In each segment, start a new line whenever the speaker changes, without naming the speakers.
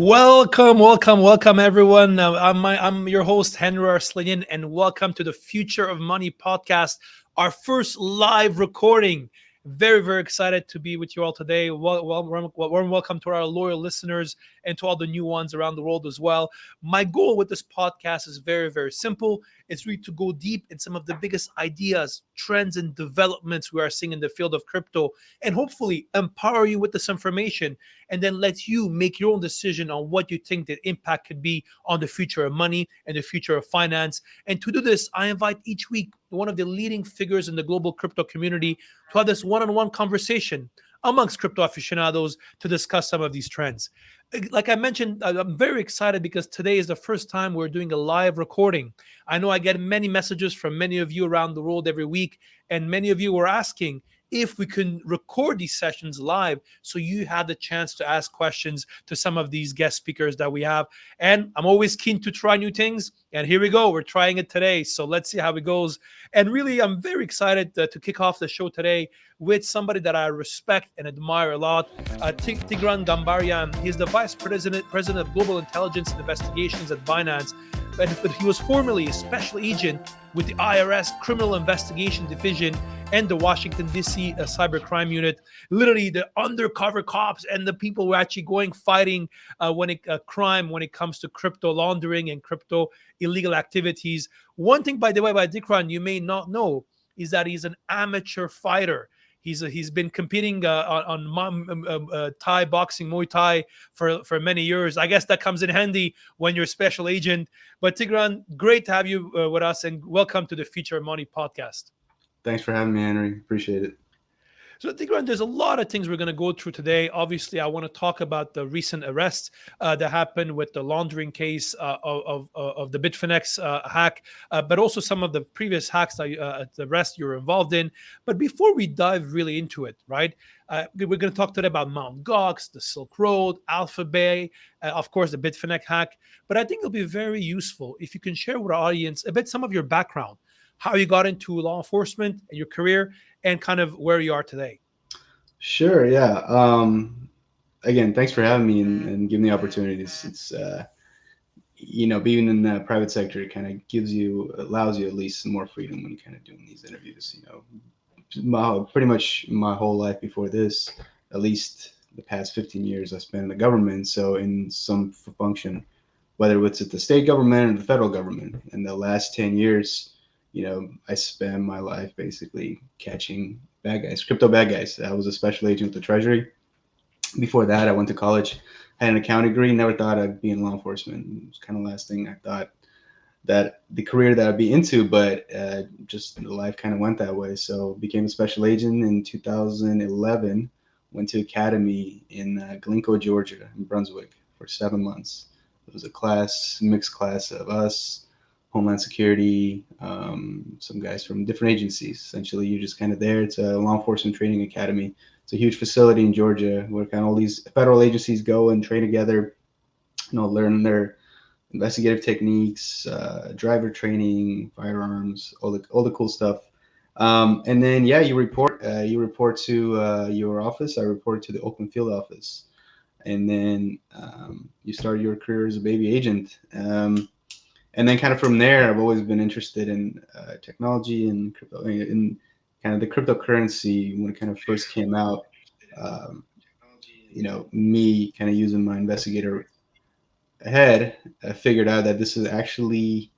Welcome, everyone. I'm your host, Henri Arslanian, and welcome to the Future of Money podcast, our first live recording. Very excited to be with you all today. Warm welcome to our loyal listeners and to all the new ones around the world as well. My goal with this podcast is very simple. It's really to go deep in some of the biggest ideas, trends, and developments we are seeing in the field of crypto, and hopefully empower you with this information and then let you make your own decision on what you think the impact could be on the future of money and the future of finance. And to do this, I invite each week one of the leading figures in the global crypto community to have this one-on-one conversation amongst crypto aficionados to discuss some of these trends. Like I mentioned, I'm very excited because today is the first time we're doing a live recording. I know I get many messages from many of you around the world every week, and many of you were asking if we can record these sessions live so you have the chance to ask questions to some of these guest speakers that we have. And I'm always keen to try new things. And here we go. We're trying it today. So let's see how it goes. And really, I'm very excited to kick off the show today with somebody that I respect and admire a lot, Tigran Gambaryan. He's the Vice President of Global Intelligence and Investigations at Binance. But he was formerly a special agent with the IRS Criminal Investigation Division and the Washington, D.C. Cybercrime Unit. Literally, the undercover cops and the people who are actually fighting crime when it comes to crypto laundering and crypto illegal activities. One thing, by the way, by Tigran, you may not know is that he's an amateur fighter. He's been competing on Thai boxing, Muay Thai for many years. I guess that comes in handy when you're a special agent. But Tigran, great to have you with us, and welcome to the Future of Money podcast.
Thanks for having me, Henri. Appreciate it.
So, Tigran, there's a lot of things we're going to go through today. Obviously, I want to talk about the recent arrests that happened with the laundering case of the Bitfinex hack, but also some of the previous hacks the arrests you were involved in. But before we dive really into it, right, we're going to talk today about Mt. Gox, the Silk Road, AlphaBay, of course, the Bitfinex hack. But I think it'll be very useful if you can share with our audience a bit some of your background, how you got into law enforcement and your career, and kind of where you are today.
Sure, yeah. Again, thanks for having me and giving the opportunities. It's being in the private sector kind of allows you at least some more freedom when you're kind of doing these interviews. Pretty much my whole life before this, at least the past 15 years, I spent in the government. So in some function, whether it's at the state government or the federal government, in the last 10 years, I spent my life basically catching bad guys, crypto bad guys. I was a special agent with the Treasury. Before that, I went to college, had an accounting degree, never thought I'd be in law enforcement. It was kind of the last thing I thought that the career that I'd be into, but just the life kind of went that way. So became a special agent in 2011, went to academy in Glencoe, Georgia, in Brunswick for 7 months. It was a mixed class of us, Homeland Security, some guys from different agencies. Essentially, you're just kind of there. It's a law enforcement training academy. It's a huge facility in Georgia where kind of all these federal agencies go and train together, learn their investigative techniques, driver training, firearms, all the cool stuff. And then, you report to your office. I report to the Oakland field office. And then you start your career as a baby agent. And then kind of from there, I've always been interested in technology and crypto, in kind of the cryptocurrency when it kind of first came out. Me kind of using my investigator head, I figured out that this is actually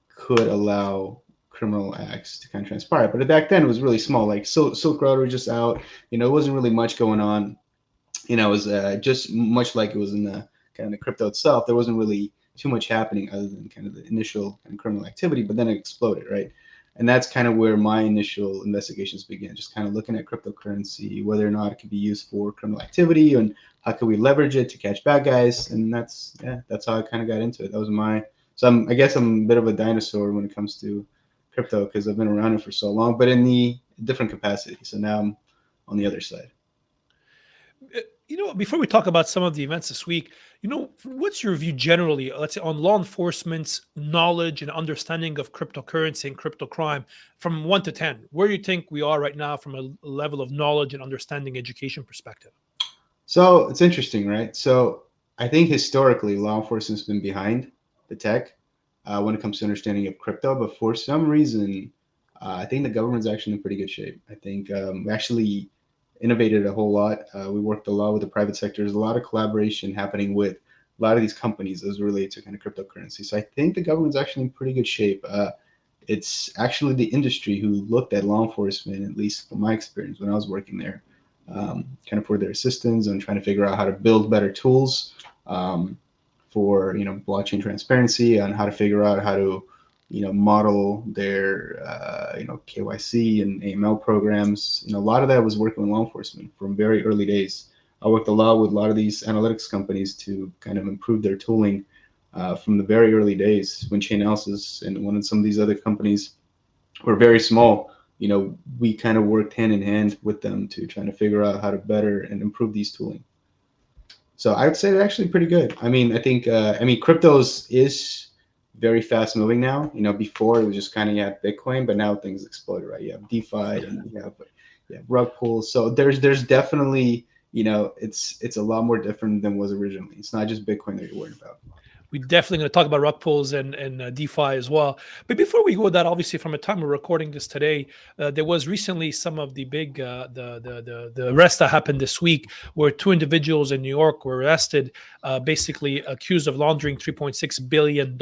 could allow criminal acts to kind of transpire. But back then it was really small. Like Silk Road was just out. It wasn't really much going on. It was just much like it was in the kind of the crypto itself. There wasn't really too much happening other than kind of the initial kind of criminal activity, but then it exploded, right? And that's kind of where my initial investigations began, just kind of looking at cryptocurrency, whether or not it could be used for criminal activity and how could we leverage it to catch bad guys. And that's how I kind of got into it. That was I guess I'm a bit of a dinosaur when it comes to crypto because I've been around it for so long, but in the different capacity. So now I'm on the other side.
Before we talk about some of the events this week, what's your view generally, let's say, on law enforcement's knowledge and understanding of cryptocurrency and crypto crime from 1 to 10? Where do you think we are right now from a level of knowledge and understanding education perspective?
So it's interesting, right? So I think historically law enforcement's been behind the tech when it comes to understanding of crypto, but for some reason, I think the government's actually in pretty good shape. I think we actually innovated a whole lot. We worked a lot with the private sector. There's a lot of collaboration happening with a lot of these companies as related to kind of cryptocurrency. So I think the government's actually in pretty good shape. It's actually the industry who looked at law enforcement, at least from my experience when I was working there, kind of for their assistance and trying to figure out how to build better tools for blockchain transparency, on how to figure out how to model their KYC and AML programs. A lot of that was working with law enforcement from very early days. I worked a lot with a lot of these analytics companies to kind of improve their tooling from the very early days when Chainalysis and one of some of these other companies were very small. We kind of worked hand in hand with them to trying to figure out how to better and improve these tooling. So I would say they're actually pretty good. I mean, I think, cryptos is very fast moving now. Before it was just kind of, you had Bitcoin, but now things exploded, right? You have DeFi and you have rug pulls. So there's definitely, it's a lot more different than was originally. It's not just Bitcoin that you're worried about.
We're definitely going to talk about rug pulls and DeFi as well. But before we go with that, obviously, from the time we're recording this today, there was recently some of the big the arrests that happened this week, where two individuals in New York were arrested, basically accused of laundering $3.6 billion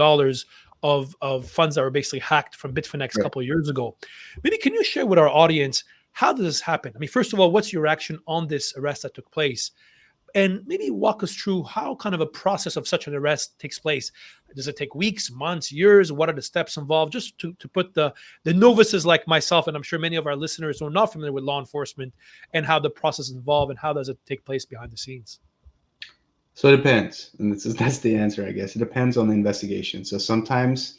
of funds that were basically hacked from Bitfinex a
Right.
couple of years ago. Maybe can you share with our audience, how does this happen? I mean, first of all, what's your reaction on this arrest that took place? And maybe walk us through how kind of a process of such an arrest takes place. Does it take weeks, months, years? What are the steps involved? Just to put the novices like myself, and I'm sure many of our listeners who are not familiar with law enforcement, and how the process is involved and how does it take place behind the scenes.
So it depends, and that's the answer, I guess. It depends on the investigation. So sometimes,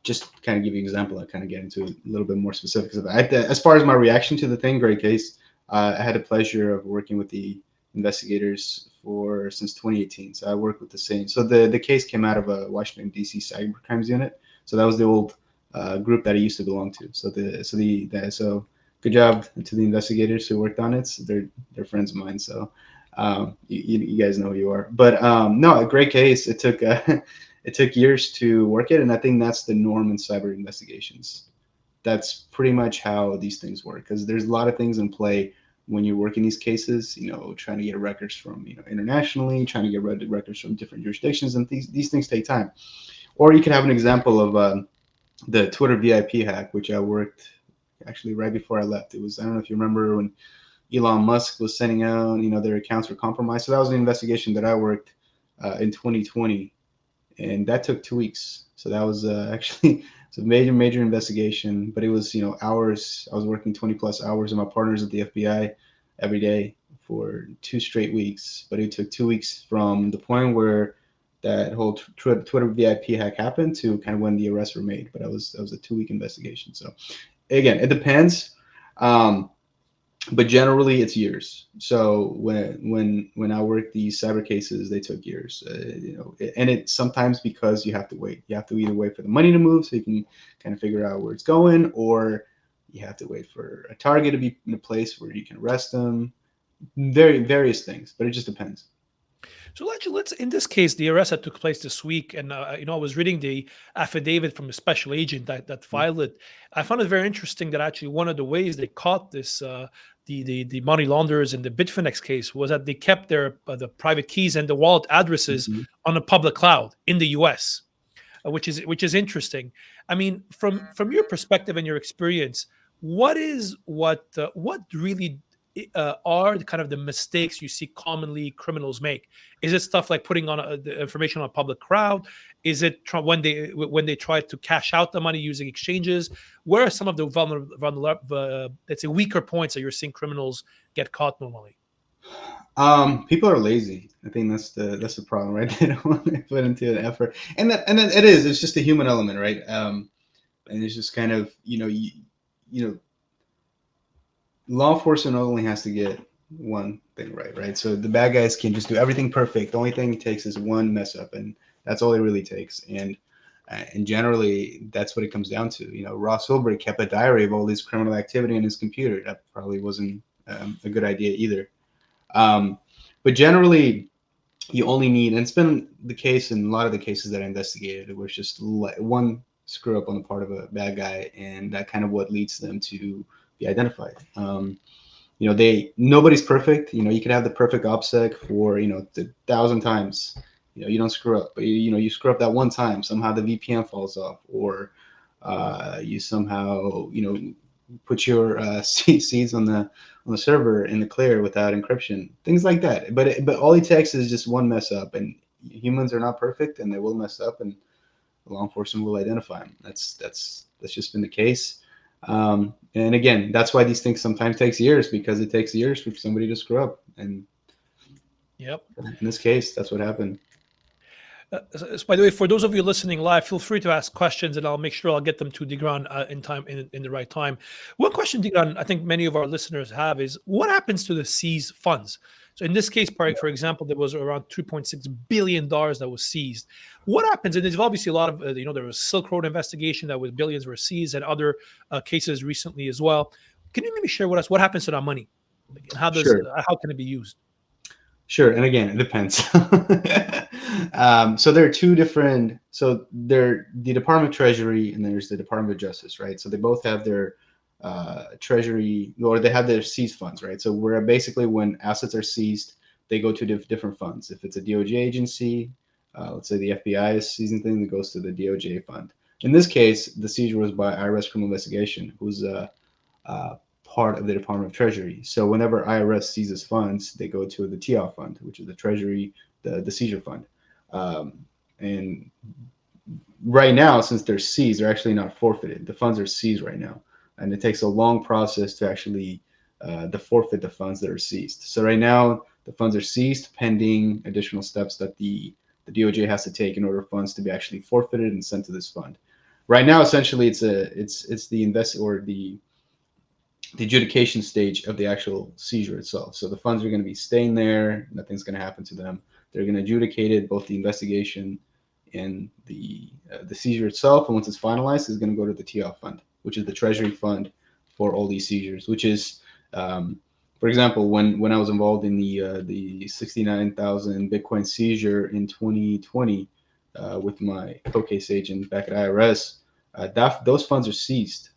just kind of give you an example, I kind of get into a little bit more specifics of it. As far as my reaction to the thing, great case. I had the pleasure of working with the investigators since 2018. So I worked with the same. So the case came out of a Washington D.C. cybercrimes unit. So that was the old group that I used to belong to. So good job to the investigators who worked on it. So they're friends of mine. So you guys know who you are. But no, a great case. It took it took years to work it, and I think that's the norm in cyber investigations. That's pretty much how these things work, because there's a lot of things in play when you're working these cases, trying to get records from, internationally, trying to get records from different jurisdictions, and these things take time. Or you could have an example of the Twitter VIP hack, which I worked actually right before I left. It was, I don't know if you remember when Elon Musk was sending out, their accounts were compromised. So that was an investigation that I worked in 2020, and that took 2 weeks. So that was actually it's a major investigation, but it was hours. I was working 20 plus hours with my partners at the FBI every day for 2 straight weeks. But it took 2 weeks from the point where that whole Twitter VIP hack happened to kind of when the arrests were made. But that was a 2-week investigation. So again, it depends. But generally it's years. So when I worked these cyber cases, they took years, and it's sometimes because you have to wait. You have to either wait for the money to move so you can kind of figure out where it's going, or you have to wait for a target to be in a place where you can arrest them. Various things, but it just depends.
So let's in this case, the arrest that took place this week, and I was reading the affidavit from the special agent that filed it. I found it very interesting that actually one of the ways they caught this the money launderers in the Bitfinex case was that they kept their the private keys and the wallet addresses
Mm-hmm.
on a public cloud in the U.S., which is interesting. I mean, from your perspective and your experience, what really are the kind of the mistakes you see commonly criminals make? Is it stuff like putting on the information on a public crowd? Is it when they try to cash out the money using exchanges? Where are some of the vulnerable, let's say, weaker points that you're seeing criminals get caught normally?
People are lazy. I think that's the problem, right? They don't want to put into an effort, and then it's just a human element, right? And it's just kind of law enforcement only has to get one thing right? So the bad guys can just do everything perfect. The only thing it takes is one mess up, and that's all it really takes. And generally, that's what it comes down to. Ross Ulbricht kept a diary of all this criminal activity in his computer. That probably wasn't a good idea either. But generally, you only need, and it's been the case in a lot of the cases that I investigated, where it's just one screw up on the part of a bad guy, and that kind of what leads them to be identified. Nobody's perfect. You could have the perfect OPSEC for the 1,000 times. You don't screw up, but you screw up that one time. Somehow the VPN falls off, or you somehow put your seeds on the server in the clear without encryption, thing like that. But all it takes is just one mess up, and humans are not perfect, and they will mess up, and law enforcement will identify them. That's just been the case. And again, that's why these things sometimes takes years, because it takes years for somebody to screw up. And
Yep.
in this case, that's what happened.
By the way, for those of you listening live, feel free to ask questions, and I'll make sure I'll get them to Tigran in time, in the right time. One question, Tigran, I think many of our listeners have is, what happens to the seized funds? So in this case, for example, there was around $3.6 billion that was seized. What happens? And there's obviously a lot of, there was Silk Road investigation that was billions were seized, and other cases recently as well. Can you maybe share with us what happens to that money, and
Sure.
how can it be used?
Sure, and again, it depends. So there are two different. So there, the Department of Treasury, and there's the Department of Justice, right? So they both have their treasury, or they have their seized funds, right? So where basically when assets are seized, they go to different funds. If it's a DOJ agency, let's say the FBI is seizing things, it goes to the DOJ fund. In this case, the seizure was by IRS Criminal Investigation, who's uh, part of the Department of Treasury. So whenever IRS seizes funds, they go to the TIA fund, which is the Treasury, the seizure fund. Um, and right now, since they're seized, they're actually not forfeited. The funds are seized right now, and it takes a long process to actually to forfeit the funds that are seized. So right now, the funds are seized pending additional steps that the DOJ has to take in order for funds to be actually forfeited and sent to this fund. Right now, essentially, it's the invest or the adjudication stage of the actual seizure itself. So the funds are going to be staying there. Nothing's going to happen to them. They're going to adjudicate it, both the investigation and the seizure itself. And once it's finalized, it's going to go to the TIA fund, which is the Treasury fund for all these seizures. Which is, for example, when I was involved in the 69,000 Bitcoin seizure in 2020 with my co-case agent back at IRS, those funds are seized.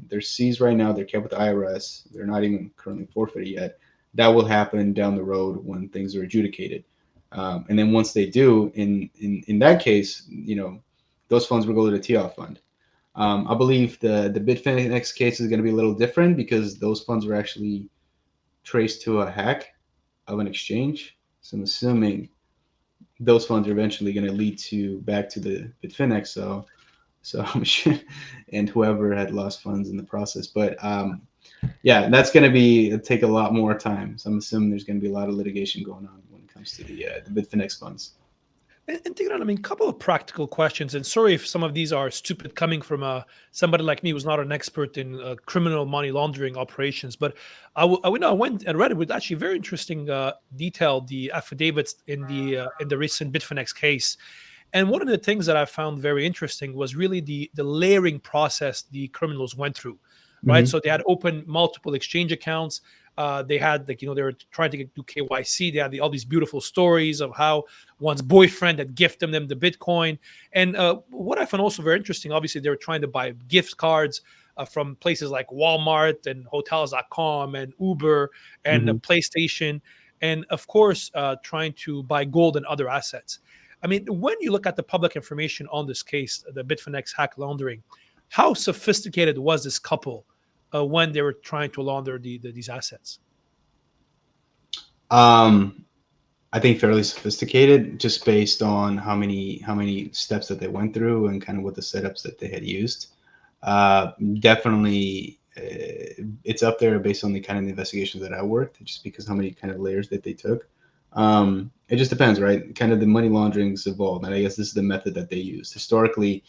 They're seized right now. They're kept with the IRS. They're not even currently forfeited yet. That will happen down the road when things are adjudicated. And then once they do, in that case, those funds will go to the TIA fund. I believe the Bitfinex case is going to be a little different, because those funds were actually traced to a hack of an exchange. So I'm assuming those funds are eventually going to lead to back to the Bitfinex. So I'm sure, and whoever had lost funds in the process. But yeah, that's going to take a lot more time. So I'm assuming there's going to be a lot of litigation going on when it comes to the Bitfinex funds.
And Tigran, I mean, a couple of practical questions. And sorry if some of these are stupid, coming from somebody like me who's not an expert in criminal money laundering operations. But I went and read it with actually very interesting detail, the affidavits in the recent Bitfinex case. And one of the things that I found very interesting was really the layering process the criminals went through, right?
Mm-hmm.
So they had opened multiple exchange accounts. They had, like, they were trying to do KYC. They had all these beautiful stories of how one's boyfriend had gifted them the Bitcoin. And what I found also very interesting, obviously, they were trying to buy gift cards from places like Walmart and hotels.com and Uber and
Mm-hmm.
PlayStation. And of course, trying to buy gold and other assets. I mean, when you look at the public information on this case, the Bitfinex hack laundering, how sophisticated was this couple when they were trying to launder these assets?
Um, I think fairly sophisticated, just based on how many steps that they went through and kind of what the setups that they had used. Definitely, it's up there based on the kind of investigations that I worked, just because how many kind of layers that they took. It just depends, right? Kind of the money laundering's evolved, and I guess this is the method that they used historically.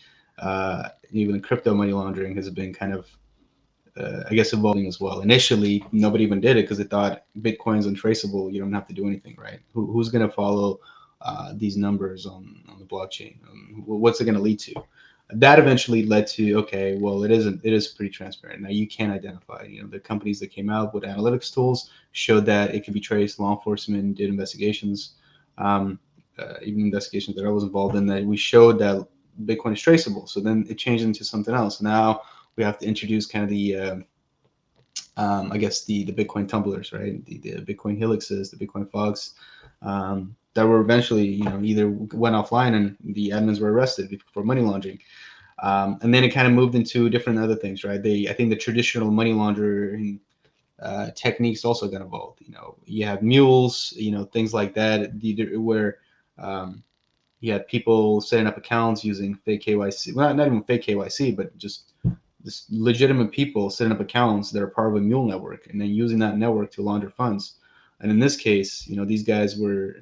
Even crypto money laundering has been kind of I guess evolving as well. Initially, nobody even did it because they thought Bitcoin's untraceable. You don't have to do anything, right? Who's going to follow these numbers on the blockchain? What's it going to lead to? That eventually led to, okay, well, it is pretty transparent. Now you can identify. The companies that came out with analytics tools showed that it could be traced. Law enforcement did investigations even investigations that I was involved in, that we showed that Bitcoin is traceable. So then it changed into something else. Now we have to introduce kind of I guess the Bitcoin tumblers, right? The Bitcoin helixes, the Bitcoin fogs, that were eventually, either went offline and the admins were arrested for money laundering. And then it kind of moved into different other things, right? I think the traditional money laundering techniques also got involved. You have mules, things like that, where um, you had people setting up accounts using fake KYC. Well, not even fake KYC, but just this legitimate people setting up accounts that are part of a mule network and then using that network to launder funds. And in this case, these guys were,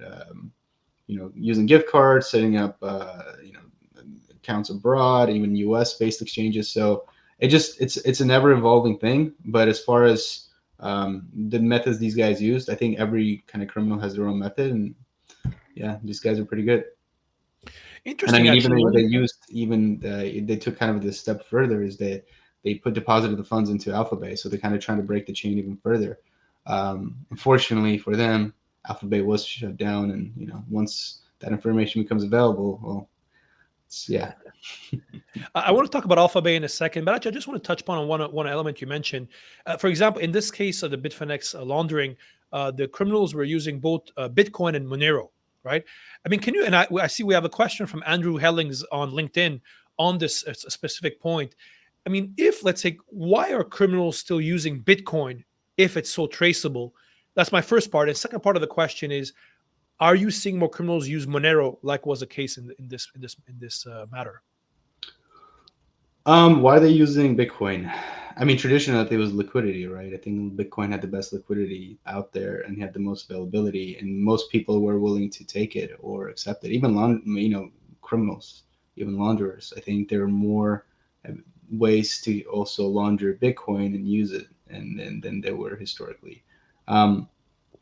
using gift cards, setting up, accounts abroad, even U.S. based exchanges. So it's an ever evolving thing. But as far as the methods these guys used, I think every kind of criminal has their own method, and yeah, these guys are pretty good. And I
Interesting,
mean, even
actually.
they used, even they took kind of this step further, is that they put deposited the funds into AlphaBay, so they're kind of trying to break the chain even further. Unfortunately for them, AlphaBay was shut down, and once that information becomes available, well, yeah.
I want to talk about AlphaBay in a second, but actually, I just want to touch upon one element you mentioned. For example, in this case of the Bitfinex laundering, the criminals were using both Bitcoin and Monero, right? I mean, can you? And I see we have a question from Andrew Hellings on LinkedIn on this specific point. I mean, if let's say, why are criminals still using Bitcoin if it's so traceable? That's my first part. And second part of the question is, are you seeing more criminals use Monero, like was the case in this matter?
Why are they using Bitcoin? I mean, traditionally it was liquidity, right? I think Bitcoin had the best liquidity out there and had the most availability, and most people were willing to take it or accept it. Even criminals, even launderers. I think there are more ways to also launder Bitcoin and use it, and than there were historically. Um,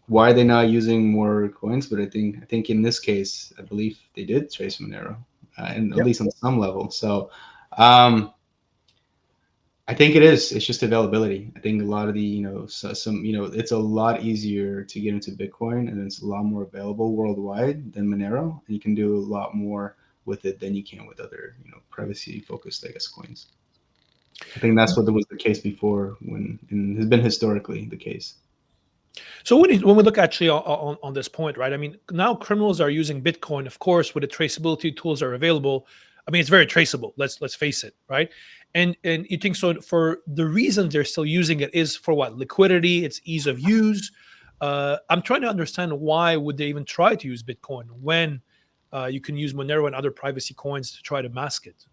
why are they not using more coins? But I think in this case, I believe they did trace Monero, and at
Yep.
least on some level. So. Um, I think it is. It's just availability. I think a lot of the, some, it's a lot easier to get into Bitcoin, and it's a lot more available worldwide than Monero. And you can do a lot more with it than you can with other, privacy focused, I guess, coins. I think that's what was the case before, and has been historically the case.
So when we look actually on this point, right? I mean, now criminals are using Bitcoin, of course, with the traceability tools are available. I mean, it's very traceable. Let's face it, right? And you think so for the reason they're still using it is for what? Liquidity, it's ease of use. I'm trying to understand why would they even try to use Bitcoin when you can use Monero and other privacy coins to try to mask it.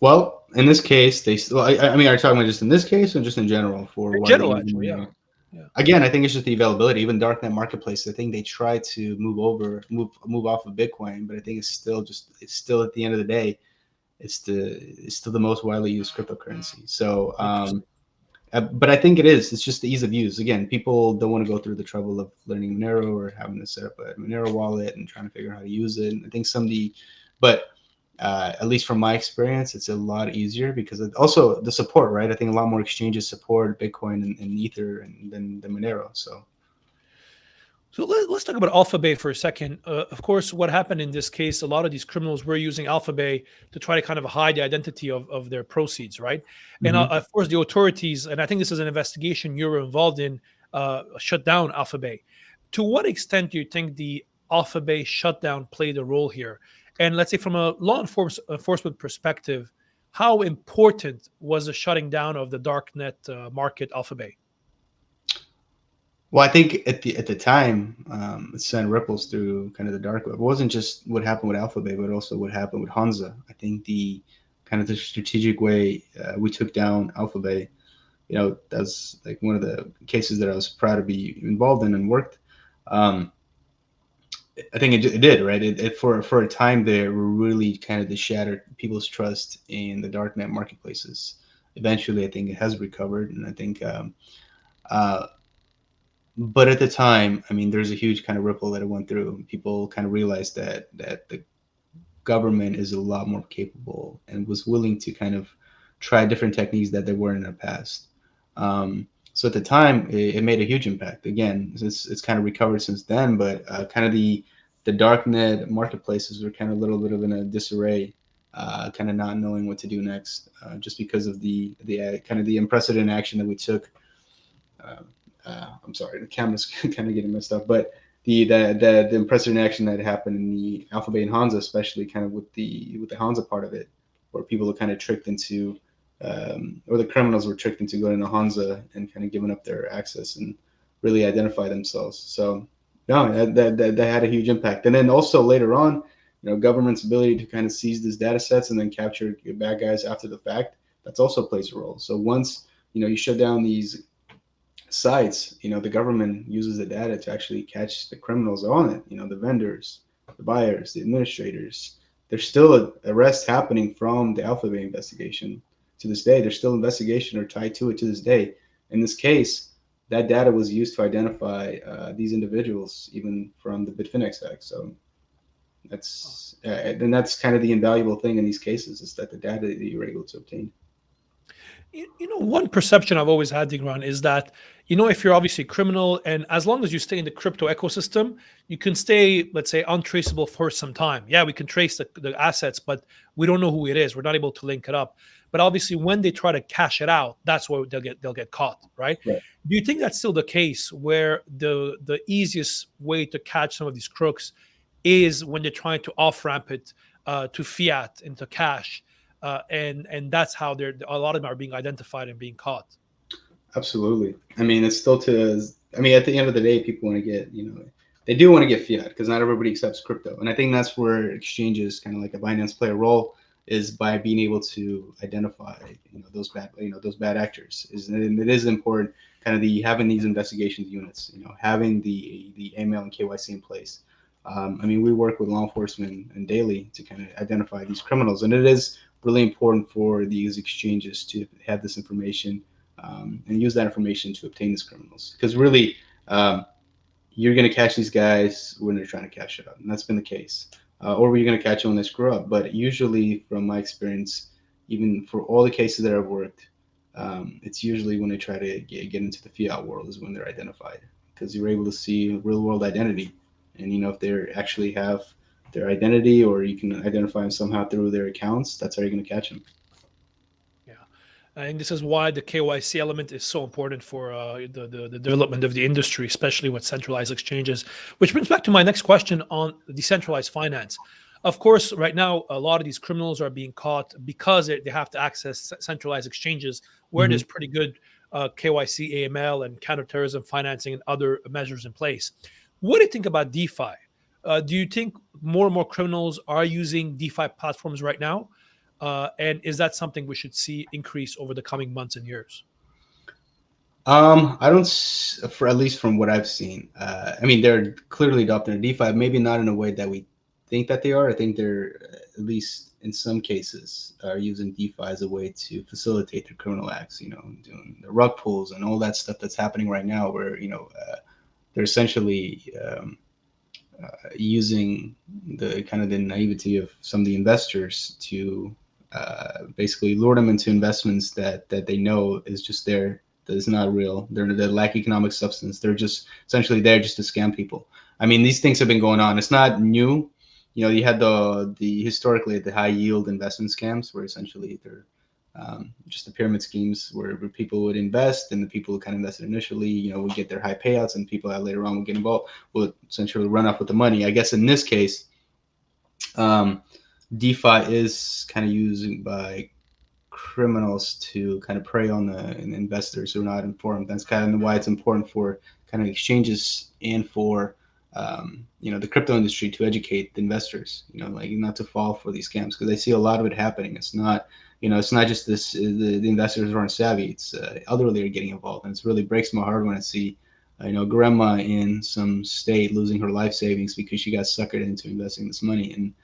Well, in this case, I mean, are you talking about just in this case or just in general for
In
why they
general,
use
actually, yeah,
Monero?
yeah.
Again, I think it's just the availability. Even darknet marketplace, I think they try to move off of Bitcoin, but I think it's still at the end of the day, it's still the most widely used cryptocurrency. So,
Interesting.
but I think it's just the ease of use. Again, people don't want to go through the trouble of learning Monero or having to set up a Monero wallet and trying to figure out how to use it. And I think but at least from my experience, it's a lot easier because also the support, right? I think a lot more exchanges support Bitcoin and Ether than Monero. So
So let's talk about AlphaBay for a second. Of course, what happened in this case, a lot of these criminals were using AlphaBay to try to kind of hide the identity of their proceeds, right? And
mhm.
of course, the authorities, and I think this is an investigation you were involved in, shut down AlphaBay. To what extent do you think the AlphaBay shutdown played a role here? And let's say from a enforcement perspective, how important was the shutting down of the darknet market AlphaBay?
Well, I think at the time, it sent ripples through kind of the dark web. It wasn't just what happened with AlphaBay, but also what happened with Hansa. I think the kind of the strategic way we took down AlphaBay, that's like one of the cases that I was proud to be involved in and worked. Um, I think it did, right. It for a time there really kind of shattered people's trust in the darknet marketplaces. Eventually, I think it has recovered, and I think. Uh, but at the time, I mean, there's a huge kind of ripple that it went through. People kind of realized that the government is a lot more capable and was willing to kind of try different techniques that they weren't in the past. Um, So at the time, it made a huge impact. Again, it's kind of recovered since then, but kind of the darknet marketplaces were kind of a little bit of in a disarray, kind of not knowing what to do next, just because of the kind of the unprecedented action that we took. Uh, I'm sorry, the camera's kind of getting messed up, but the unprecedented action that happened in the AlphaBay and Hansa, especially kind of with the Hansa part of it, where people were kind of tricked into, or the criminals were tricked into going to Hansa and kind of giving up their access and really identify themselves. So no, that had a huge impact. And then also later on, government's ability to kind of seize these data sets and then capture bad guys after the fact, that's also plays a role. So once you shut down these sites, the government uses the data to actually catch the criminals on it. The vendors, the buyers, the administrators. There's still arrests happening from the AlphaBay investigation to this day. There's still investigation or tied to it to this day. In this case, that data was used to identify these individuals, even from the Bitfinex hack. So that's kind of the invaluable thing in these cases is that the data that you're able to obtain.
One perception I've always had, Tigran, is that, if you're obviously criminal and as long as you stay in the crypto ecosystem, you can stay, let's say, untraceable for some time. Yeah, we can trace the assets, but we don't know who it is. We're not able to link it up. But obviously, when they try to cash it out, that's where they'll get caught, right?
Right.
Do you think that's still the case, where the easiest way to catch some of these crooks is when they're trying to off ramp it to fiat into cash? And that's how a lot of them are being identified and being caught.
Absolutely. I mean, it's still I mean, at the end of the day, people want to get, they do want to get fiat because not everybody accepts crypto. And I think that's where exchanges, kind of like a Binance, play a role, is by being able to identify, those bad actors. And it is important, kind of having these investigations units, having the AML and KYC in place. I mean, we work with law enforcement and daily to kind of identify these criminals, and it is really important for these exchanges to have this information and use that information to obtain these criminals. Because really, you're going to catch these guys when they're trying to cash it out, and that's been the case. Or you're going to catch them when they screw up. But usually, from my experience, even for all the cases that I've worked, it's usually when they try to get into the fiat world is when they're identified, because you're able to see real world identity, and if they actually have their identity, or you can identify them somehow through their accounts, that's how you're going to catch them.
Yeah, I think this is why the KYC element is so important for the development of the industry, especially with centralized exchanges. Which brings back to my next question on decentralized finance. Of course, right now, a lot of these criminals are being caught because they have to access centralized exchanges where
Mm-hmm.
there's pretty good KYC, AML, and counterterrorism financing and other measures in place. What do you think about DeFi? Do you think more and more criminals are using DeFi platforms right now? And is that something we should see increase over the coming months and years?
I don't, for at least from what I've seen. I mean, they're clearly adopting DeFi, maybe not in a way that we think that they are. I think they're, at least in some cases, are using DeFi as a way to facilitate their criminal acts. Doing the rug pulls and all that stuff that's happening right now, where they're essentially using the kind of the naivety of some of the investors to basically lure them into investments that they know is just there, that is not real. They lack economic substance. They're just essentially there just to scam people. I mean, these things have been going on. It's not new. You had the historically the high yield investment scams, where essentially they're just the pyramid schemes where people would invest, and the people who kind of invested initially, would get their high payouts, and people that later on would get involved would essentially run off with the money. I guess in this case, um, DeFi is kind of used by criminals to kind of prey on the investors who are not informed. That's kind of why it's important for kind of exchanges and for the crypto industry to educate the investors. Like not to fall for these scams, because I see a lot of it happening. It's not just the investors aren't savvy. It's elderly are getting involved, and it really breaks my heart when I see grandma in some state losing her life savings because she got suckered into investing this money. And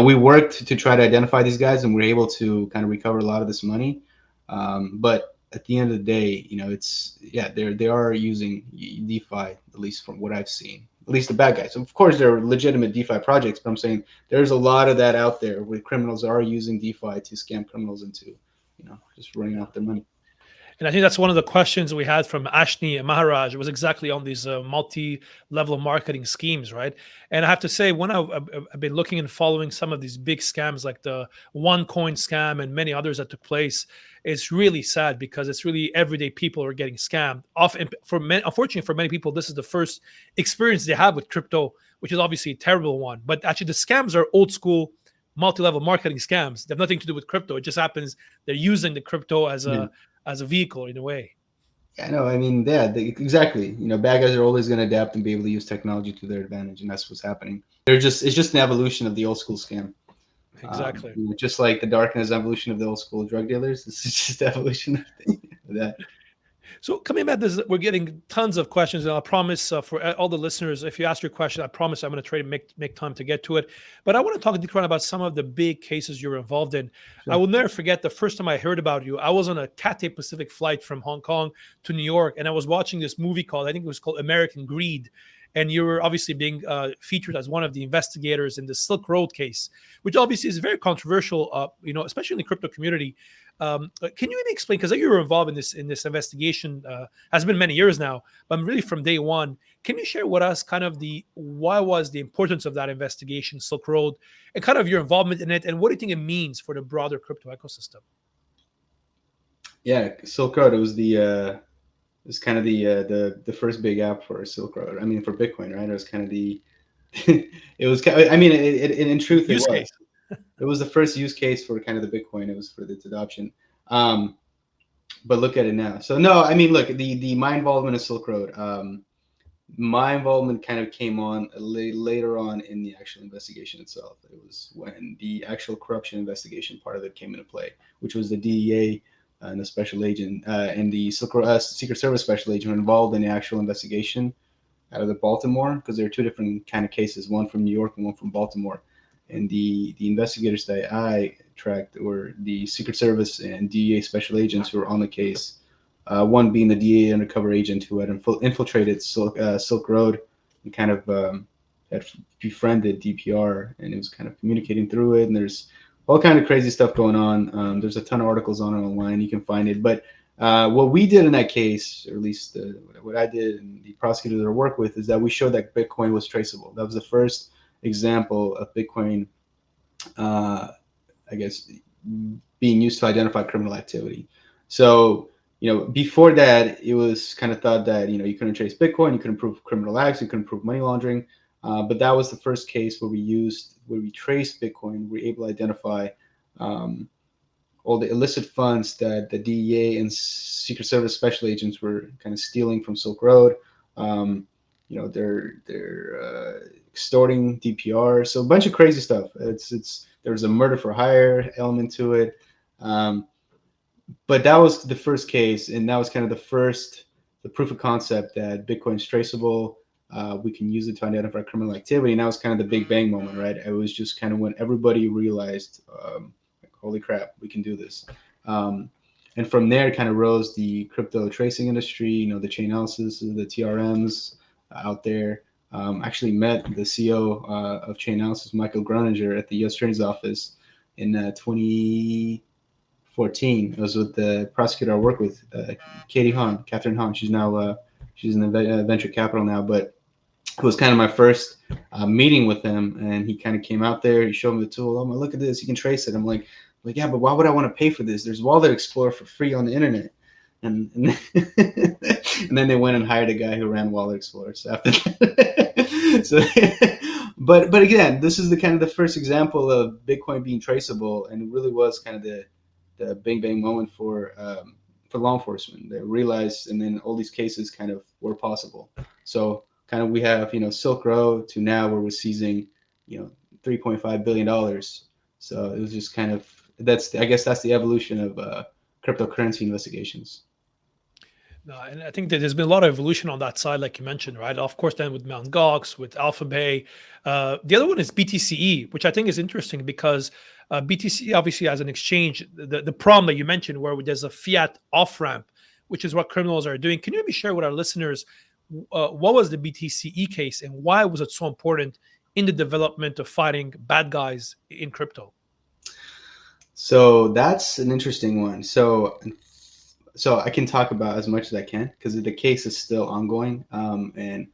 we worked to try to identify these guys, and we're able to kind of recover a lot of this money. But at the end of the day, they are using DeFi, at least from what I've seen, at least the bad guys. Of course, there are legitimate DeFi projects, but I'm saying there's a lot of that out there where criminals are using DeFi to scam criminals into, just running off their money.
And I think that's one of the questions we had from Ashni and Maharaj. It was exactly on these multi-level marketing schemes, right? And I have to say, when I've been looking and following some of these big scams, like the OneCoin scam and many others that took place, it's really sad because it's really everyday people are getting scammed. Often, unfortunately, for many people, this is the first experience they have with crypto, which is obviously a terrible one. But actually, the scams are old school multi-level marketing scams. They have nothing to do with crypto. It just happens they're using the crypto as a vehicle in a way.
Yeah, no, I mean, yeah, exactly. Bad guys are always going to adapt and be able to use technology to their advantage, and that's what's happening. It's just an evolution of the old school scam.
Exactly.
Just like the darknet is evolution of the old school drug dealers, this is just evolution of that.
So coming back, this we're getting tons of questions, and I promise for all the listeners, if you ask your question, I promise I'm going to try to make time to get to it. But I want to talk to Tigran about some of the big cases you're involved in. I
Sure.
will never forget the first time I heard about you. I was on a Cathay Pacific flight from Hong Kong to New York, and I was watching this movie called, I think it was called American Greed. And you were obviously being featured as one of the investigators in the Silk Road case, which obviously is very controversial, especially in the crypto community. Can you maybe explain? Because you were involved in this investigation, has been many years now, but really from day one. Can you share with us kind of the why was the importance of that investigation, Silk Road, and kind of your involvement in it, and what do you think it means for the broader crypto ecosystem?
Yeah, Silk Road. It was kind of the first big app for Silk Road. I mean, for Bitcoin, right? It was kind of the it was. I mean, in truth, it
Use
was.
case.
It was the first use case for kind of the Bitcoin. It was for its adoption. But look at it now. So no, I mean, look, my involvement in Silk Road. My involvement kind of came on later on in the actual investigation itself. It was when the actual corruption investigation part of it came into play, which was the DEA and the special agent and the Secret Service special agent were involved in the actual investigation out of the Baltimore, because there are two different kind of cases, one from New York and one from Baltimore. And the investigators that I tracked were the Secret Service and DEA special agents who were on the case. One being the DEA undercover agent who had infiltrated Silk Road and kind of had befriended DPR, and it was kind of communicating through it. And there's all kind of crazy stuff going on. There's a ton of articles on it online. You can find it. But what we did in that case, or at least what I did and the prosecutors that I work with, is that we showed that Bitcoin was traceable. That was the first example of Bitcoin, I guess, being used to identify criminal activity. So, before that, it was kind of thought that, you couldn't trace Bitcoin, you couldn't prove criminal acts, you couldn't prove money laundering. But that was the first case where we traced Bitcoin. We were able to identify all the illicit funds that the DEA and Secret Service special agents were kind of stealing from Silk Road. They're extorting DPR, so a bunch of crazy stuff. There was a murder for hire element to it, but that was the first case, and that was kind of the proof of concept that Bitcoin's traceable. We can use it to identify criminal activity, and that was kind of the big bang moment, right? It was just kind of when everybody realized, holy crap, we can do this. And from there, it kind of rose the crypto tracing industry, the chain analysis, the TRMs out there. Actually met the CEO of chain analysis, Michael Groninger, at the U.S. Attorney's Office in 2014. It was with the prosecutor I work with, Catherine Hahn. She's in the venture capital now, but it was kind of my first meeting with him, and he kind of came out there. He showed me the tool. Oh my, look at this! You can trace it. I'm like, yeah, but why would I want to pay for this? There's Wallet Explorer for free on the internet. And and then they went and hired a guy who ran Wallet Explorer. So after that, but again, this is the kind of the first example of Bitcoin being traceable, and it really was kind of the big bang moment for law enforcement. They realized, and then all these cases kind of were possible. So kind of we have Silk Road to now where we're seizing $3.5 billion. So it was just kind of I guess that's the evolution of cryptocurrency investigations.
No, and I think that there's been a lot of evolution on that side, like you mentioned, right? Of course, then with Mt. Gox, with AlphaBay. The other one is BTCE, which I think is interesting because BTC obviously has an exchange. The problem that you mentioned, where there's a fiat off ramp, which is what criminals are doing. Can you maybe share with our listeners what was the BTCE case and why was it so important in the development of fighting bad guys in crypto?
So that's an interesting one. So so I can talk about as much as I can because the case is still ongoing. And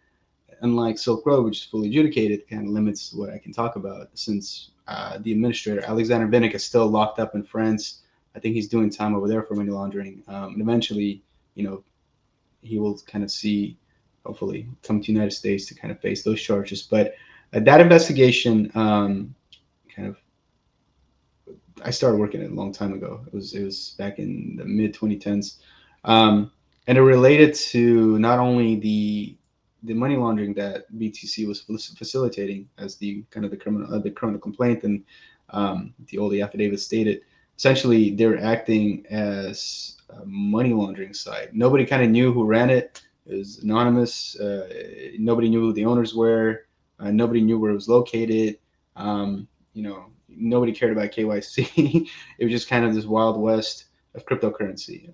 unlike Silk Road, which is fully adjudicated, kind of limits what I can talk about since the administrator, Alexander Vinnick, is still locked up in France. I think he's doing time over there for money laundering. And eventually, you know, he will kind of see, hopefully, come to the United States to kind of face those charges. But that investigation kind of I started working it a long time ago. It was back in the mid 2010s, and it related to not only the money laundering that BTC was facilitating as the criminal complaint and the old affidavit stated. Essentially, they're acting as a money laundering side. Nobody kind of knew who ran it. It was anonymous. Nobody knew who the owners were. Nobody knew where it was located. You know, nobody cared about KYC. It was just kind of this wild west of cryptocurrency.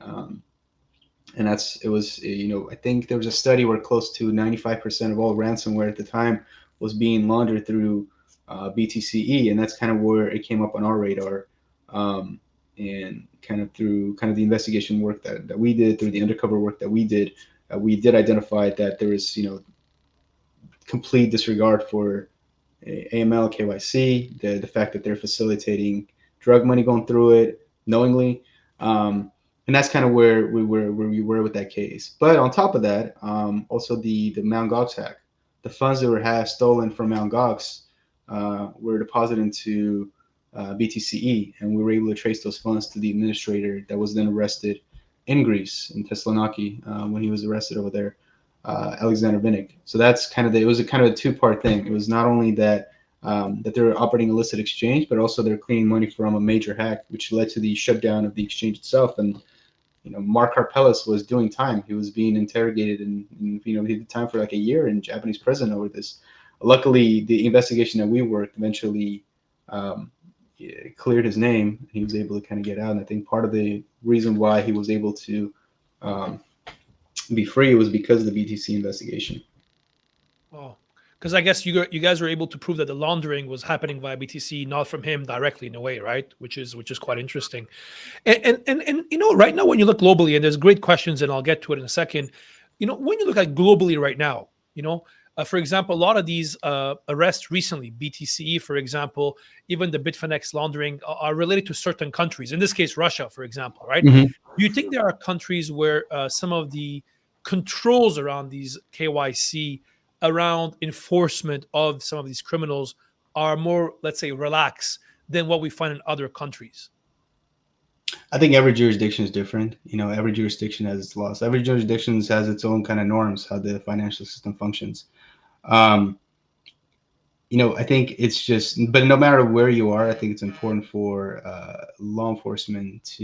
And it was, I think there was a study where close to 95% of all ransomware at the time was being laundered through BTCE. And that's kind of where it came up on our radar. And kind of through kind of the investigation work that we did, through the undercover work that we did identify that there is, complete disregard for AML, KYC, the fact that they're facilitating drug money going through it knowingly. And that's kind of where we were with that case. But on top of that, also the Mt. Gox hack, the funds that were stolen from Mt. Gox were deposited into BTCE, and we were able to trace those funds to the administrator that was then arrested in Greece, in Thessaloniki, when he was arrested over there, Alexander Vinnick. So that's it was a kind of a two-part thing. It was not only that that they were operating illicit exchange, but also they're cleaning money from a major hack, which led to the shutdown of the exchange itself. And Mark Harpelis was doing time. He was being interrogated, and he did time for like a year in Japanese prison over this. Luckily, the investigation that we worked eventually cleared his name. He was able to kind of get out, and I think part of the reason why he was able to be free was because of the BTC investigation.
Oh, because I guess you guys were able to prove that the laundering was happening via BTC, not from him directly in a way, right? Which is quite interesting. And right now when you look globally, and there's great questions, and I'll get to it in a second. When you look at globally right now, for example, a lot of these arrests recently, BTCE, for example, even the Bitfinex laundering are related to certain countries. In this case, Russia, for example, right?
Mm-hmm.
Do you think there are countries where some of the controls around these KYC, around enforcement of some of these criminals, are more, let's say, relaxed than what we find in other countries?
I think every jurisdiction is different. Every jurisdiction has its laws. Every jurisdiction has its own kind of norms, how the financial system functions. Um, I think it's just, but no matter where you are, I think it's important for law enforcement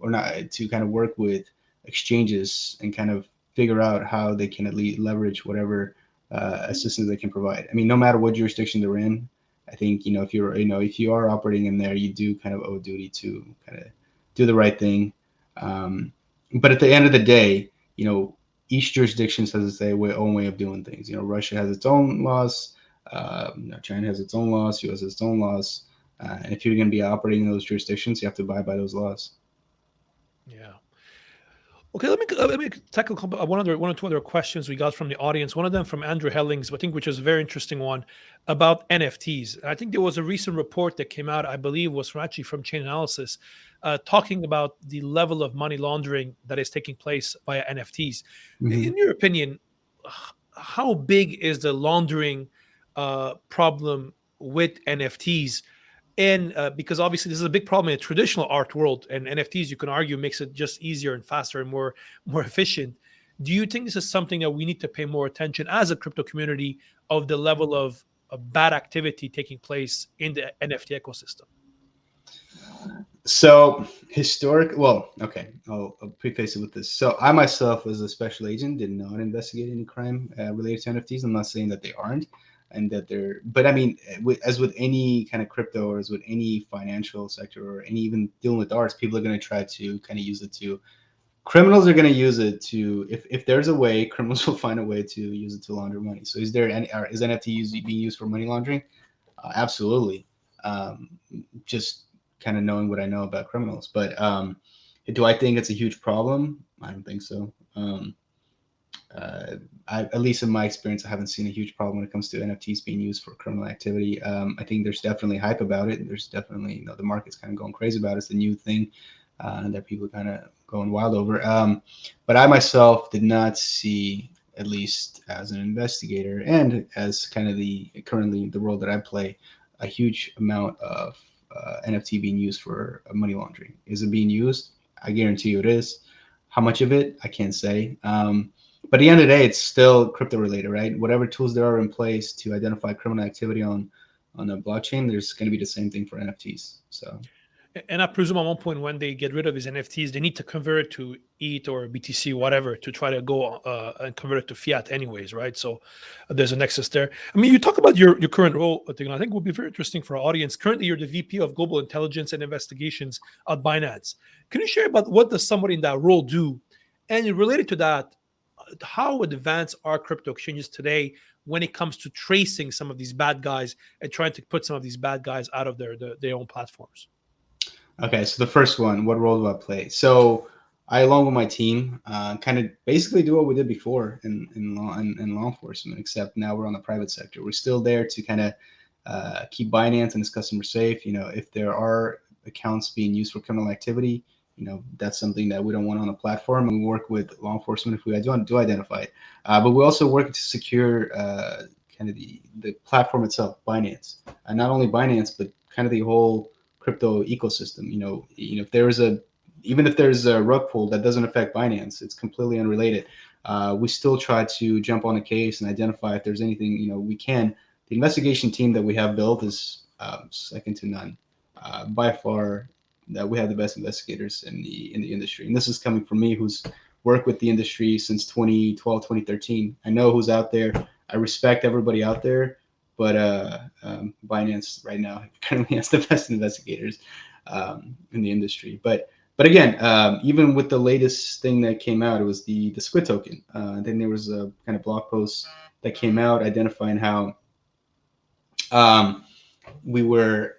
or not to kind of work with exchanges and kind of figure out how they can at least leverage whatever assistance they can provide. I mean, no matter what jurisdiction they're in, I think if you are operating in there, you do kind of owe a duty to kind of do the right thing. But at the end of the day, each jurisdiction has its own way of doing things. Russia has its own laws. China has its own laws. U.S. has its own laws. And if you're going to be operating in those jurisdictions, you have to abide by those laws.
Yeah. Okay, let me tackle one or two other questions we got from the audience. One of them from Andrew Hellings, I think, which is a very interesting one about NFTs. I think there was a recent report that came out, I believe, was from Chain Analysis, talking about the level of money laundering that is taking place via NFTs.
Mm-hmm.
In your opinion, how big is the laundering problem with NFTs? And because obviously this is a big problem in the traditional art world, and NFTs, you can argue, makes it just easier and faster and more efficient. Do you think this is something that we need to pay more attention as a crypto community of the level of bad activity taking place in the NFT ecosystem?
So okay, I'll preface it with this. So I myself, as a special agent, did not investigate any crime related to NFTs. I'm not saying that they aren't, and that they're, but I mean, as with any kind of crypto, or as with any financial sector, or any even dealing with arts, people are going to try to kind of use it to. Criminals are going to use it to, if there's a way, criminals will find a way to use it to launder money. So is NFT being used for money laundering? Absolutely. Just kind of knowing what I know about criminals. But do I think it's a huge problem? I don't think so. At least in my experience, I haven't seen a huge problem when it comes to NFTs being used for criminal activity. I think there's definitely hype about it. There's definitely, the market's kind of going crazy about it. It's the new thing that people are kind of going wild over. But I myself did not see, at least as an investigator and as kind of currently the role that I play, a huge amount of NFT being used for money laundering. Is it being used? I guarantee you it is. How much of it? I can't say. But at the end of the day, it's still crypto related, right? Whatever tools there are in place to identify criminal activity on a blockchain, there's going to be the same thing for NFTs. So,
And I presume at one point when they get rid of his NFTs, they need to convert it to ETH or BTC, whatever, to try to go and convert it to fiat, anyways, right? So there's a nexus there. I mean, you talk about your current role, Tigran. I think it would be very interesting for our audience. Currently, you're the VP of Global Intelligence and Investigations at Binance. Can you share about what does somebody in that role do? And related to that, how advanced are crypto exchanges today when it comes to tracing some of these bad guys and trying to put some of these bad guys out of their own platforms?
okay, so the first one, what role do I play? So I, along with my team, kind of basically do what we did before in law enforcement, except now we're on the private sector. We're still there to kind of keep Binance and its customers safe. If there are accounts being used for criminal activity, that's something that we don't want on the platform. And we work with law enforcement if we do identify it. But we also work to secure kind of the platform itself, Binance, and not only Binance, but kind of the whole crypto ecosystem. If even if there's a rug pull that doesn't affect Binance, it's completely unrelated. We still try to jump on a case and identify if there's anything we can. The investigation team that we have built is second to none. By far, that we have the best investigators in the industry, and this is coming from me, who's worked with the industry since 2012, 2013. I know who's out there. I respect everybody out there, but Binance right now currently has the best investigators in the industry. But again, even with the latest thing that came out, it was the Squid token. Then there was a kind of blog post that came out identifying how we were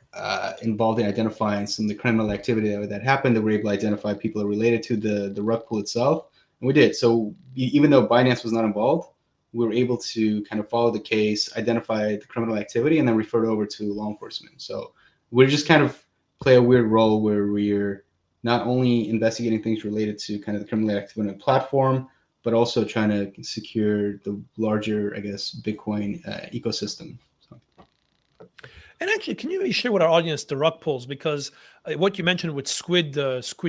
involved in identifying some of the criminal activity that happened. That we were able to identify people related to the rug pull itself, and we did. So even though Binance was not involved, we were able to kind of follow the case, identify the criminal activity, and then refer it over to law enforcement. So we're just kind of play a weird role where we're not only investigating things related to kind of the criminal activity on the platform, but also trying to secure the larger, I guess, Bitcoin ecosystem. So.
And actually, can you maybe share with our audience the rug pulls? Because what you mentioned with Squid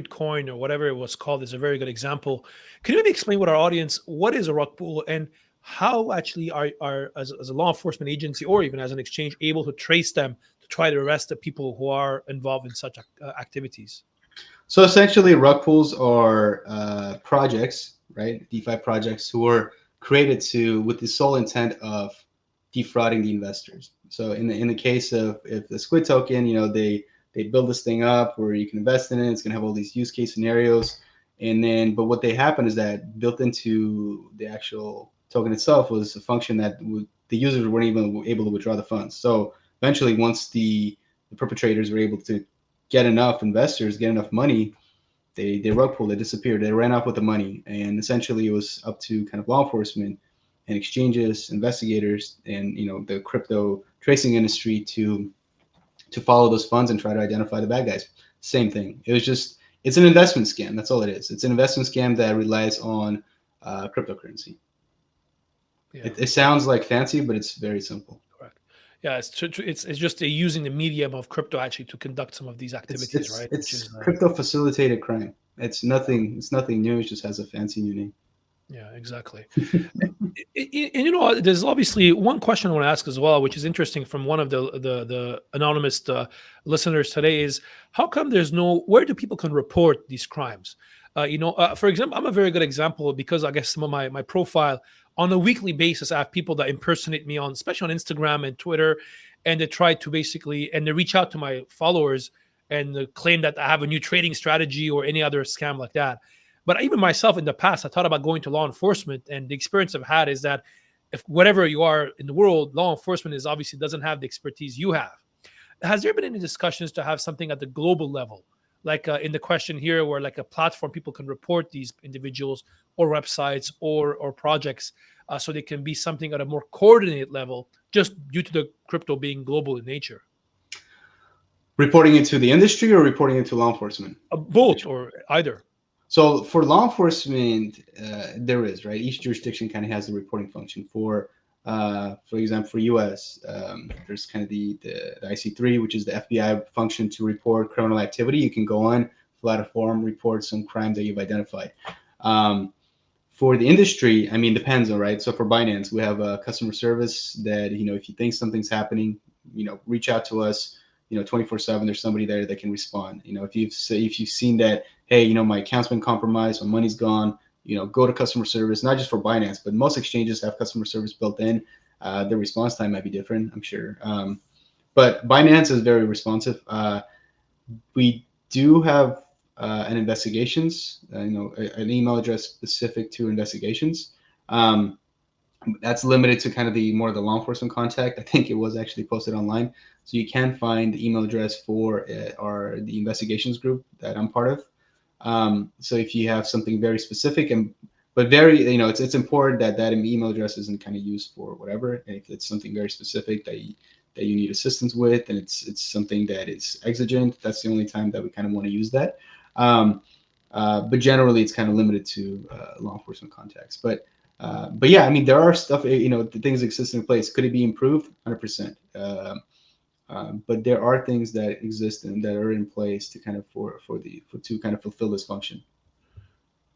coin or whatever it was called is a very good example. Can you maybe explain with our audience what is a rug pull and how actually are as a law enforcement agency or even as an exchange able to trace them to try to arrest the people who are involved in such activities?
So essentially, rug pulls are projects, right? DeFi projects who are created with the sole intent of defrauding the investors. So in the case of if the Squid token, they build this thing up where you can invest in it. It's gonna have all these use case scenarios, but what they happen is that built into the actual token itself was a function that the users weren't even able to withdraw the funds. So eventually, once the perpetrators were able to get enough investors, get enough money, they rug pulled, they disappeared, they ran off with the money, and essentially it was up to kind of law enforcement and exchanges, investigators, and the crypto tracing industry to follow those funds and try to identify the bad guys. Same thing. It's an investment scam. That's all it is. It's an investment scam that relies on cryptocurrency.
Yeah.
It sounds like fancy, but it's very simple.
Correct. Yeah, it's just using the medium of crypto actually to conduct some of these activities, right? Which
It's
is
crypto facilitated crime. It's nothing new. It just has a fancy new name.
yeah, exactly. And there's obviously one question I want to ask as well, which is interesting from one of the anonymous listeners today is how come there's where do people can report these crimes? For example, I'm a very good example because I guess some of my profile on a weekly basis, I have people that impersonate me especially on Instagram and Twitter, and they try to they reach out to my followers and claim that I have a new trading strategy or any other scam like that. But even myself in the past, I thought about going to law enforcement, and the experience I've had is that if whatever you are in the world, law enforcement is obviously doesn't have the expertise you have. Has there been any discussions to have something at the global level like in the question here, where like a platform people can report these individuals or websites or projects, so they can be something at a more coordinated level, just due to the crypto being global in nature?
Reporting it to the industry or reporting it to law enforcement?
Both or either.
So for law enforcement, there is, right. Each jurisdiction kind of has the reporting function. For example, for U.S., there's kind of the IC3, which is the FBI function to report criminal activity. You can go on, fill out a form, report some crime that you've identified. Um, for the industry, I mean, depends, all right. So for Binance, we have a customer service that, if you think something's happening, reach out to us. 24/7. There's somebody there that can respond. If you've seen that, hey, my account's been compromised, my money's gone, go to customer service. Not just for Binance, but most exchanges have customer service built in. The response time might be different, I'm sure. But Binance is very responsive. We do have an investigations, an email address specific to investigations. Um, that's limited to kind of the law enforcement contact. I think it was actually posted online, so you can find the email address for the investigations group that I'm part of. So if you have something very specific but very, it's important that that email address isn't kind of used for whatever. And if it's something very specific that you need assistance with, and it's something that is exigent, that's the only time that we kind of want to use that. Um, but generally, it's kind of limited to law enforcement contacts. But yeah, I mean, there are stuff, the things exist in place. Could it be improved? 100%. But there are things that exist and that are in place to kind of to kind of fulfill this function.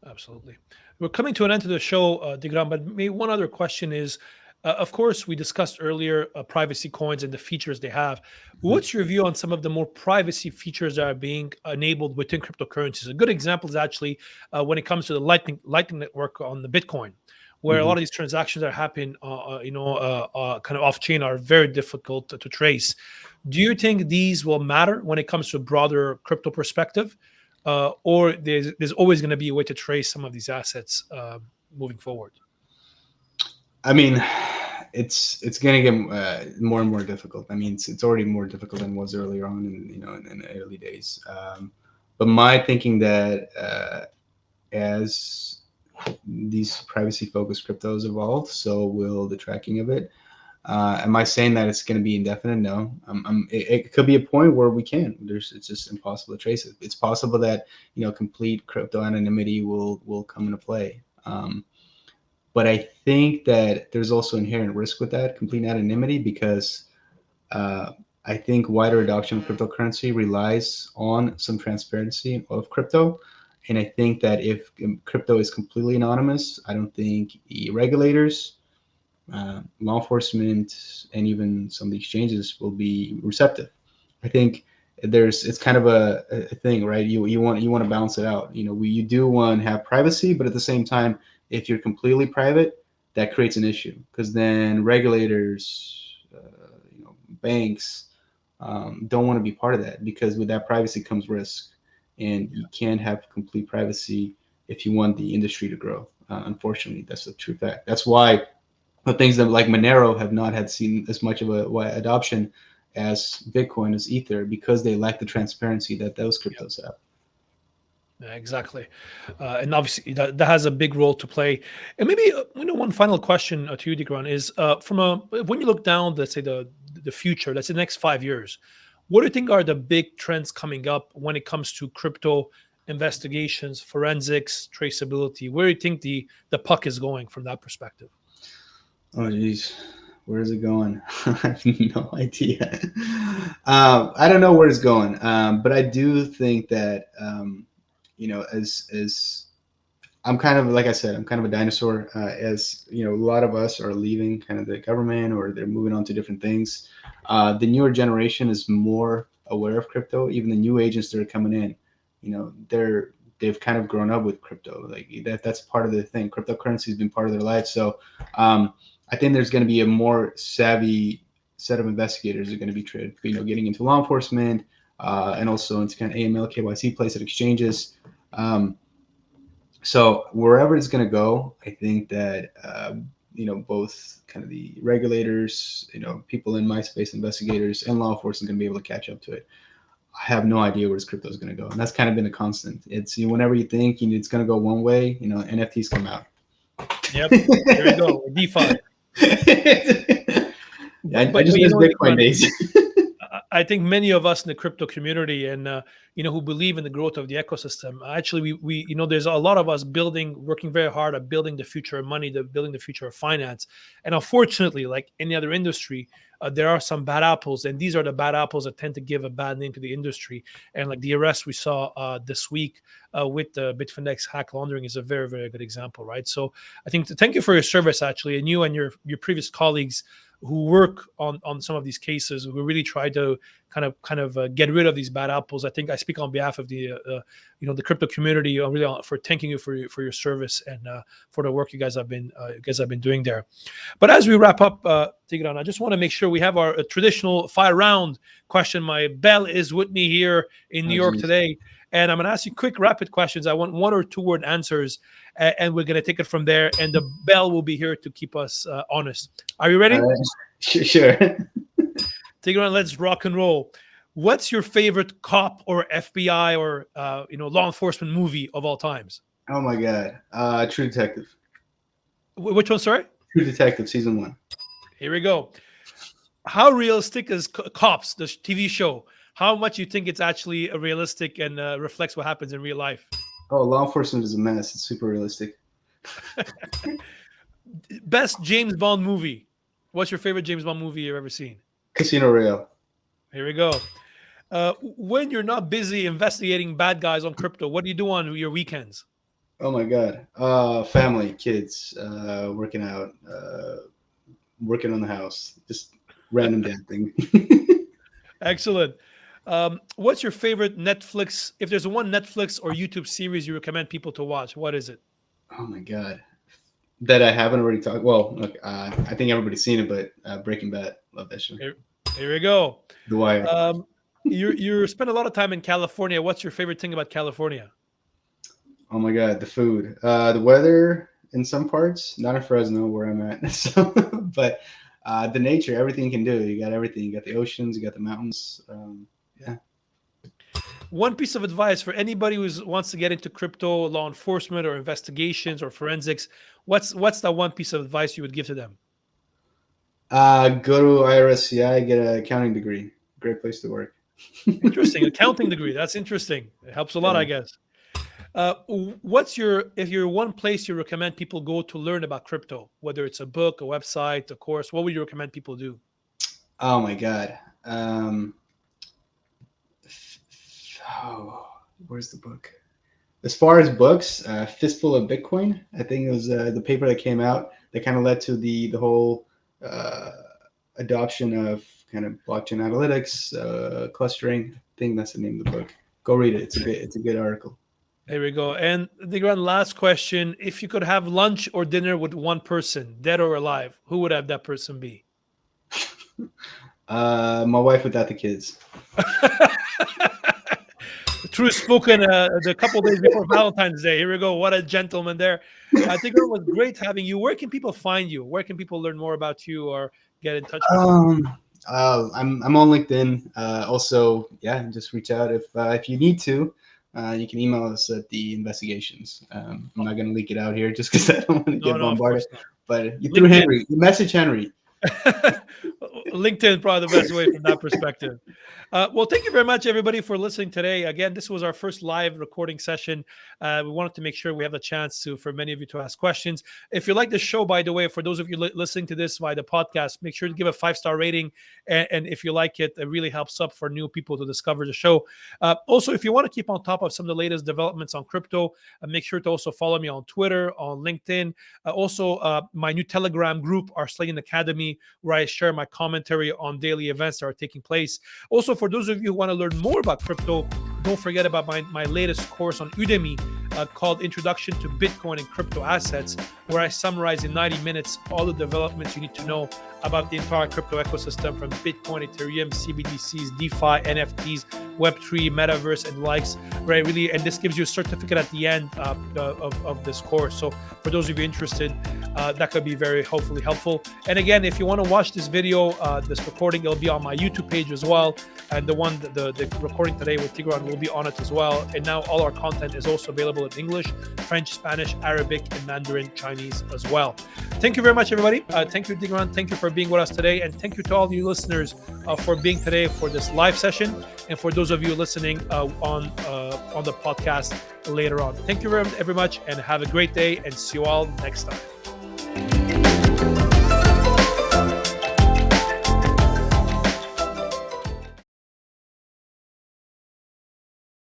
Absolutely. We're coming to an end to the show, Tigran, but maybe one other question is, of course, we discussed earlier privacy coins and the features they have.
Mhm.
What's your view on some of the more privacy features that are being enabled within cryptocurrencies? A good example is actually when it comes to the Lightning Network on the Bitcoin, where a lot
Mhm.
of these transactions that happen, kind of off chain, are very difficult to trace. Do you think these will matter when it comes to a broader crypto perspective? Or there's always going to be a way to trace some of these assets moving forward?
I mean, it's going to get more and more difficult. I mean, it's already more difficult than it was earlier on in the early days. But my thinking that as these privacy focused cryptos evolve, so will the tracking of it. Am I saying that it's going to be indefinite? No. It could be a point where we can. It's just impossible to trace it. It's possible that complete crypto anonymity will come into play. But I think that there's also inherent risk with that complete anonymity because uh, I think wider adoption of cryptocurrency relies on some transparency of crypto. And I think that if crypto is completely anonymous, I don't think regulators, law enforcement, and even some of the exchanges will be receptive. I think it's kind of a thing, right? You want to balance it out. You do want to have privacy, but at the same time, if you're completely private, that creates an issue because then regulators, banks, don't want to be part of that because with that privacy comes risk, and you can't have complete privacy if you want the industry to grow. Unfortunately, that's a true fact. That's why the things that like Monero have not had seen as much of a wide adoption as Bitcoin, as Ether, because they lack the transparency that those cryptos have.
Yeah, exactly. And obviously that has a big role to play. And maybe one final question to you, Digran, is when you look down, let's say the future, let's say the next 5 years, what do you think are the big trends coming up when it comes to crypto investigations, forensics, traceability? Where do you think the puck is going from that perspective?
Oh, geez. Where is it going? I have no idea. I don't know where it's going, but I do think that as I'm kind of, like I said, I'm kind of a dinosaur. As a lot of us are leaving kind of the government or they're moving on to different things. The newer generation is more aware of crypto. Even the new agents that are coming in, they've kind of grown up with crypto. Like that's part of the thing. Cryptocurrency has been part of their life. So I think there's going to be a more savvy set of investigators that are going to be getting into law enforcement and also into kind of AML, KYC place at exchanges. Um, so wherever it's going to go, I think that both kind of the regulators, people in my space, investigators, and law enforcement are going to be able to catch up to it. I have no idea where this crypto is going to go, and that's kind of been a constant. It's whenever you think it's going to go one way, NFTs come out.
Yep. There you go. DeFi.
I just miss Bitcoin days.
I think many of us in the crypto community and who believe in the growth of the ecosystem. Actually, we there's a lot of us working very hard at building the future of money, building the future of finance. And unfortunately, like any other industry, there are some bad apples, and these are the bad apples that tend to give a bad name to the industry. And like the arrest we saw this week with the Bitfinex hack laundering is a very, very good example, right? So I think thank you for your service, actually, and you and your previous colleagues who work on some of these cases, who really try to kind of get rid of these bad apples. I think I speak on behalf of the the crypto community, really for thanking you for your service and for the work you guys have been doing there. But as we wrap up, Tigran, I just want to make sure we have our traditional 5-round question. My bell is with me here in New York today, and I'm going to ask you quick, rapid questions. I want 1 or 2 word answers, and we're going to take it from there. And the bell will be here to keep us honest. Are you ready?
Sure.
Tigran, let's rock and roll. What's your favorite cop or FBI or law enforcement movie of all times?
Oh my God, True Detective.
Which one? Sorry.
True Detective season 1.
Here we go. How realistic is Cops, the TV show? How much you think it's actually realistic and reflects what happens in real life?
Oh, law enforcement is a mess. It's super realistic.
Best James Bond movie. What's your favorite James Bond movie you've ever seen?
Casino Royale.
Here we go. When you're not busy investigating bad guys on crypto, what do you do on your weekends?
Oh my God. Family, kids, working out, working on the house, just random damn thing.
Excellent. What's your favorite Netflix? If there's one Netflix or YouTube series you recommend people to watch, what is it?
Oh my God. That I haven't already talked. Well, look, I think everybody's seen it, but Breaking Bad, love that show.
Here we go.
The Wire.
You spend a lot of time in California. What's your favorite thing about California?
Oh my God, the food, the weather in some parts, not in Fresno where I'm at, so, but the nature, everything you can do. You got everything. You got the oceans, you got the mountains. Yeah.
One piece of advice for anybody who wants to get into crypto, law enforcement, or investigations or forensics. What's that one piece of advice you would give to them?
Go to IRSCI, get an accounting degree. Great place to work.
Interesting. Accounting degree. That's interesting. It helps a lot, I guess. If you're one place you recommend people go to learn about crypto, whether it's a book, a website, a course, what would you recommend people do?
Oh my God. Where's the book? As far as books, Fistful of Bitcoin, I think it was the paper that came out that kind of led to the whole adoption of kind of blockchain analytics, clustering. I think that's the name of the book. Go read it. It's a good article.
There we go. And the last question: if you could have lunch or dinner with one person, dead or alive, who would have that person be?
My wife without the kids.
True spoken. The couple days before Valentine's Day. Here we go. What a gentleman there. I think it was great having you. Where can people find you? Where can people learn more about you or get in touch with you?
I'm on LinkedIn. Also, yeah, just reach out if you need to. You can email us at the investigations. I'm not going to leak it out here just because I don't want to get bombarded. But you through Henri, you message Henri.
LinkedIn probably the best way from that perspective. Well, thank you very much, everybody, for listening today. Again, this was our first live recording session. We wanted to make sure we have a chance for many of you to ask questions. If you like the show, by the way, for those of you listening to this via the podcast, make sure to give a 5-star rating. And if you like it, it really helps up for new people to discover the show. Also, if you want to keep on top of some of the latest developments on crypto, make sure to also follow me on Twitter, on LinkedIn. Also, my new Telegram group, Arslanian Academy, where I share my commentary on daily events that are taking place. Also, for those of you who want to learn more about crypto, don't forget about my latest course on Udemy called Introduction to Bitcoin and Crypto Assets, where I summarize in 90 minutes all the developments you need to know about the entire crypto ecosystem, from Bitcoin, Ethereum, CBDCs, DeFi, NFTs, Web3, Metaverse, and likes, right? Really, and this gives you a certificate at the end of this course. So for those of you interested, that could be very hopefully helpful. And again, if you want to watch this video, this recording, it'll be on my YouTube page as well. And the recording today with Tigran will be on it as well. And now all our content is also available in English, French, Spanish, Arabic, and Mandarin Chinese as well. Thank you very much, everybody. Thank you, Tigran. Thank you for being with us today. And thank you to all you listeners for being today for this live session. And for those of you listening on the podcast later on. Thank you very much and have a great day, and see you all next time.